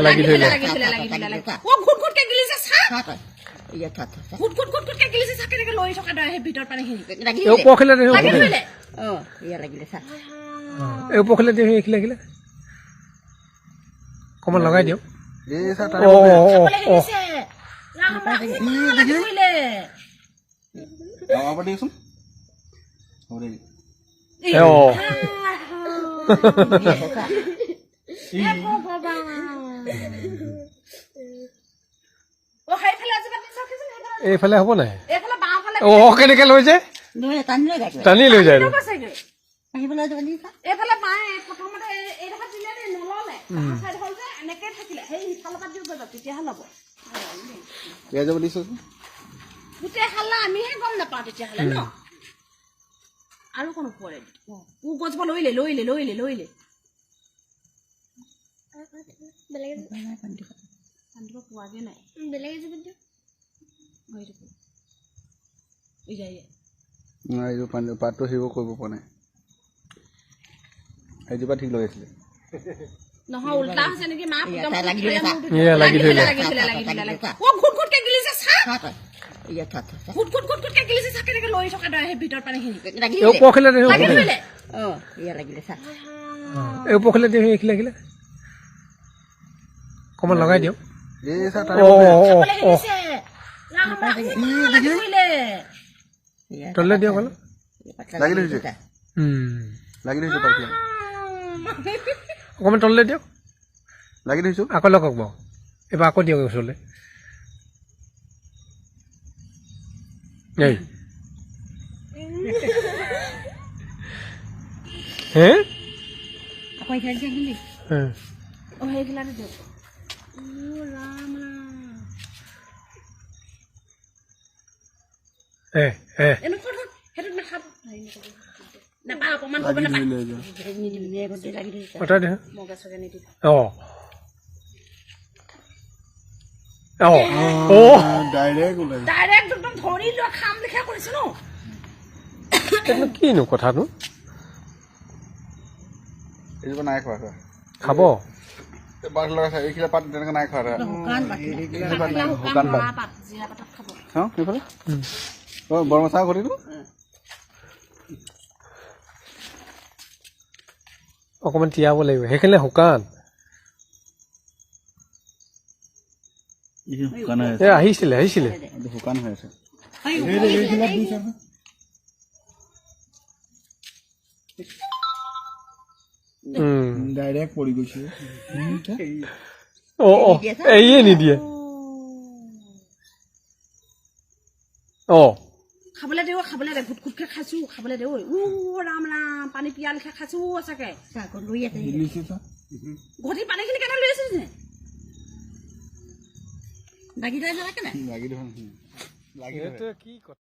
লাগি ধৰিলে ও ঘুট ঘুট কে গিলিছে চা ঘুট ঘুট ঘুট ঘুট কে গিলিছে চা কেনেকে লৈ থকা দৰে সেই ভিতৰ পানীখিনি এই ওপৰখিলে দে লাগি ধৰিলে এই ওপৰখিলে দে এইখিলে অকণমান লগাই দিয়ক খাবলৈ আহিছে ৰাম লাগি ধৰিলে এইফালে হ'ব নাই কেনেকে লৈ যায় টানি লৈ যায় এইফালে মায়ে প্ৰথমতে এইডোখৰ দিলে দেই নললে চাইড হ'ল যে এনেকে থাকিলে সেই সিফালৰ পৰা দিওঁ গৈ তেতিয়াহে ল'ব গোটেই হাল্লা আমিহে গম নাপাওঁ তেতিয়াহ'লে ন আৰু কোনো পৰে ও গছব লৈলে পোৱাগে নাই পাতটো হিব কৰিব পৰা নাই এইজোপা ঠিক লৈ আছিলে নহয় উল্টা হৈছে নেকি মা লাগি ধৰিলে ও ঘুট ঘুট কে গিলিছে চা ঘুট ঘুট ঘুট ঘুট কে গিলিছে চা কেনেকে লৈ থকা দৰে সেই ভিতৰ পানীখিনি এই ওপৰখিলে দে লাগি ধৰিলে এই ওপৰখিলে দে এইখিলে অকণমান লগাই দিয়ক খাবলৈ আহিছে ৰাম লাগি ধৰিলে তললে দিয়ক অলপ লাগি ধৰিছে অকণমান তললে দিয়ক লাগি ধৰিছো আকৌ লগাওক বাৰু এইবাৰ আকৌ দিয়ক ওচৰলৈ হে আকৌ এইখানে থাকিলি ও সেইগিলাতে দিয়ক ৰাম এনেকুৱা সেইটো নাখাব নাপাওঁ অকণমান কৰিব নাপায় মগা চগা নিদিব ডাইৰেক্ট একদম ধৰি লোৱা খাম লেখা কৰিছে ন কিনো কথাটো এইজোপা নাই খোৱা খাব বাঘ লগাইছে এইখিলা পাত তেনেকে নাই খোৱা শুকান পাত সেইফালে বৰমচা ঘটিটো অকণমান তিয়াব লাগিব সেইখিনি শুকান আহিছিলে শুকান হৈ আছে ডাইৰেক্ট পৰি গৈছে এয়ে নিদিয়ে খাবলৈ দে ঘুট ঘুটকে খাইছো খাবলৈ দে ৰাম ৰাম পানী পিয়াল লিখা খাইছো সঁচাকে ঘটি পানীখিনি কেনে লৈ আছে লাগি ধৰে লাগি ধৰে